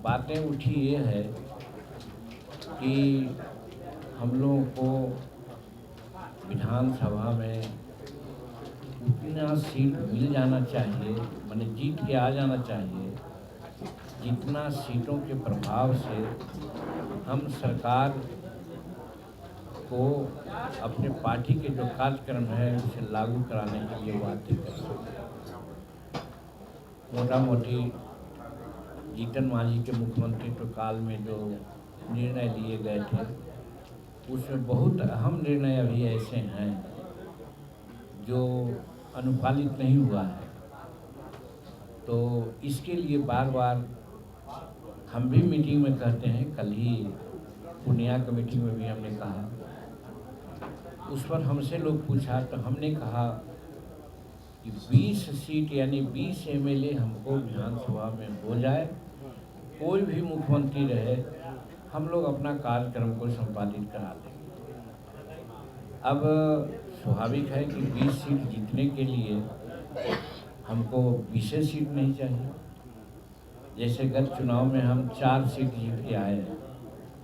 बातें उठी ये है कि हम लोगों को विधानसभा में उतना सीट मिल जाना चाहिए, माने जीत के आ जाना चाहिए, जितना सीटों के प्रभाव से हम सरकार को अपने पार्टी के जो कार्यक्रम है उसे लागू कराने के लिए बाध्य कर सकें। मोटा मोटी जीतन मांझी के मुख्यमंत्रित्व काल में जो निर्णय लिए गए थे उसमें बहुत अहम निर्णय अभी ऐसे हैं जो अनुपालित नहीं हुआ है। तो इसके लिए बार बार हम भी मीटिंग में कहते हैं, कल ही पूर्णिया कमेटी में भी हमने कहा, उस पर हमसे लोग पूछा तो हमने कहा कि 20 सीट यानी 20 एमएलए हमको विधानसभा में हो जाए, कोई भी मुख्यमंत्री रहे, हम लोग अपना कार्यक्रम को संपादित करा देंगे। अब स्वाभाविक है कि 20 सीट जीतने के लिए हमको विशेष सीट नहीं चाहिए। जैसे गत चुनाव में हम 4 सीट जीत के आए,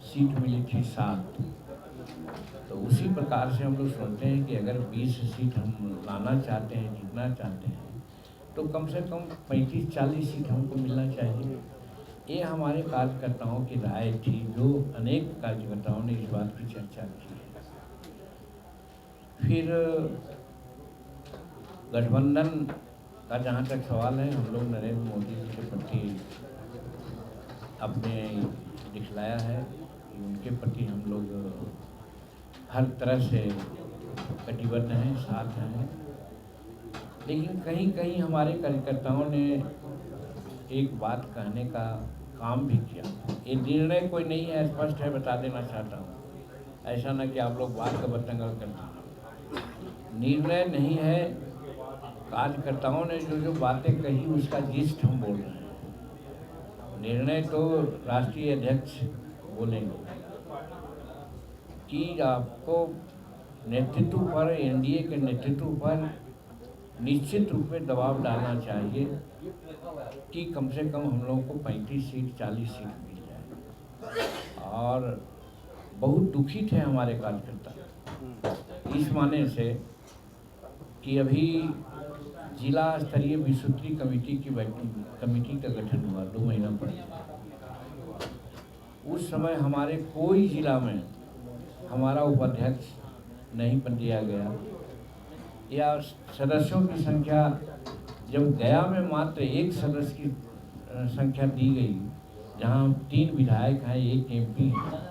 सीट मिली थी 7, तो उसी प्रकार से हम लोग सोचते हैं कि अगर 20 सीट हम लाना चाहते हैं, जीतना चाहते हैं, तो कम से कम 35-40 सीट हमको मिलना चाहिए। ये हमारे कार्यकर्ताओं की राय थी, जो अनेक कार्यकर्ताओं ने इस बात की चर्चा की है। फिर गठबंधन का जहाँ तक सवाल है, हम लोग नरेंद्र मोदी जी के प्रति अपने दिखलाया है कि उनके प्रति हम लोग हर तरह से कटिबद्ध हैं, साथ हैं। लेकिन कहीं कहीं हमारे कार्यकर्ताओं ने एक बात कहने का काम भी किया। ये निर्णय कोई नहीं है, स्पष्ट है, बता देना चाहता हूँ, ऐसा ना कि आप लोग बात का बतंगल करते। निर्णय नहीं है, कार्यकर्ताओं ने जो बातें कही उसका जिस्ट हम बोल रहे हैं। निर्णय तो राष्ट्रीय अध्यक्ष बोलेंगे कि आपको नेतृत्व पर, एनडीए के नेतृत्व पर निश्चित रूप में दबाव डालना चाहिए कि कम से कम हम लोगों को 35 सीट 40 सीट मिल जाए। और बहुत दुखी थे हमारे कार्यकर्ता इस माने से कि अभी जिला स्तरीय विस्तृत कमेटी का गठन हुआ 2 महीना पहले। उस समय हमारे कोई जिला में हमारा उपाध्यक्ष नहीं बन दिया गया, या सदस्यों की संख्या जब गया में मात्र 1 सदस्य की संख्या दी गई, जहां 3 विधायक हैं, 1 एमपी हैं,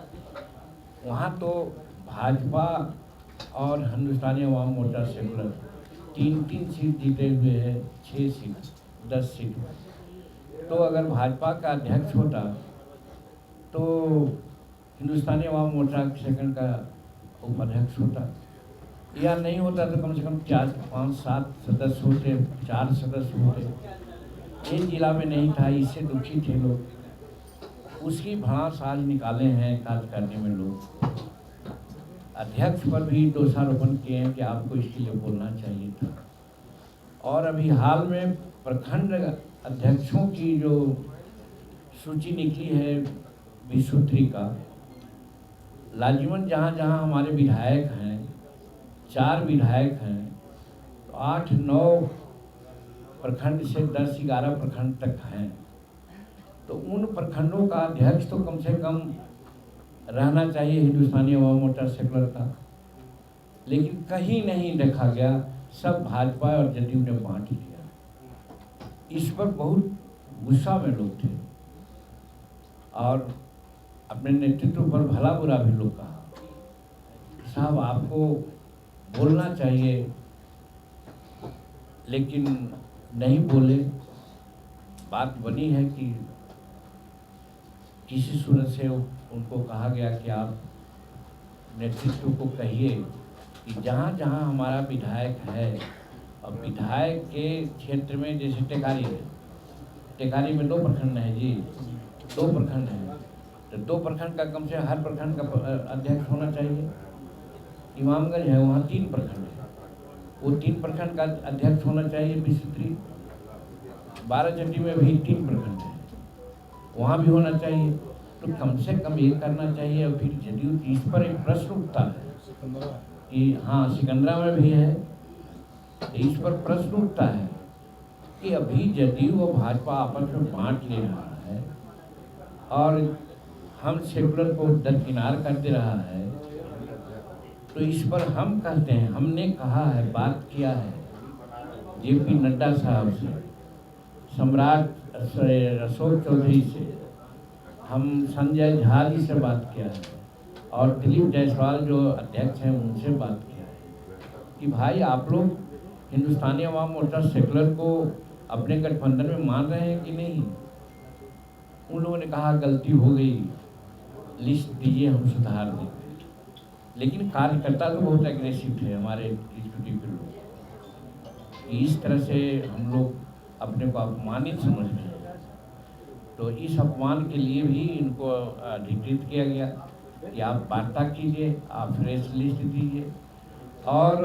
वहां तो भाजपा और हिंदुस्तानी अवाम मोर्चा सेकुलर 3-3 सीट जीते हुए हैं, 6 सीट 10 सीट। तो अगर भाजपा का अध्यक्ष होता तो हिंदुस्तानी अवाम मोर्चा सेकंड का उपाध्यक्ष होता, या नहीं होता तो कम से कम 4, 5, 7 सदस्य होते, 4 सदस्य होते। एक जिला में नहीं था, इससे दुखी थे लोग। उसकी भड़ास आज निकाले हैं कार्य करने में लोग। अध्यक्ष पर भी दोषारोपण किए हैं कि आपको इसके लिए बोलना चाहिए था। और अभी हाल में प्रखंड अध्यक्षों की जो सूची निकली है विसूत्री का, लाजिमन जहाँ जहाँ हमारे विधायक हैं, 4 विधायक हैं, तो 8-9 प्रखंड से 10-11 प्रखंड तक हैं। तो उन प्रखंडों का अध्यक्ष तो कम से कम रहना चाहिए हिंदुस्तानी अवाम मोर्चा सेकुलर का, लेकिन कहीं नहीं देखा गया, सब भाजपा और जदयू ने बांट लिया। इस पर बहुत गुस्सा में लोग थे और अपने नेतृत्व पर भला बुरा भी लोग कहा, साहब आपको बोलना चाहिए, लेकिन नहीं बोले। बात बनी है कि किसी सूरत से उनको कहा गया कि आप नेतृत्व को कहिए कि जहाँ जहाँ हमारा विधायक है, और विधायक के क्षेत्र में जैसे टेकारी है, टेकारी में 2 प्रखंड है जी, 2 प्रखंड हैं, तो 2 प्रखंड का कम से हर प्रखंड का अध्यक्ष होना चाहिए। इमामगंज है, वहाँ 3 प्रखंड है, वो 3 प्रखंड का अध्यक्ष होना चाहिए विस्तृत। 12 चट्टी में भी 3 प्रखंड है, वहाँ भी होना चाहिए। तो कम से कम ये करना चाहिए। और फिर जदयू इस पर एक प्रश्न उठता है कि हाँ, सिकंदरा में भी है। इस पर प्रश्न उठता है कि अभी जदयू और भाजपा आपस में बांट ले रहा है और हम सेकुलर को दरकिनार कर दे रहा है। तो इस पर हम कहते हैं, हमने कहा है, बात किया है जेपी नड्डा साहब से, सम्राट अशोक चौधरी से, हम संजय झा जी से बात किया है और दिलीप जायसवाल जो अध्यक्ष हैं उनसे बात किया है कि भाई आप लोग हिंदुस्तानी अवाम मोर्चा सेकुलर को अपने गठबंधन में मान रहे हैं कि नहीं। उन लोगों ने कहा गलती हो गई, लिस्ट दीजिए, हम सुधार देंगे। लेकिन कार्यकर्ता तो बहुत एग्रेसिव थे हमारे एग्जीक्यूटिव के लोग, इस तरह से हम लोग अपने को अपमानित समझ रहे हैं। तो इस अपमान के लिए भी इनको अधिकृत किया गया कि आप वार्ता कीजिए, आप फ्रेश लिस्ट दीजिए। और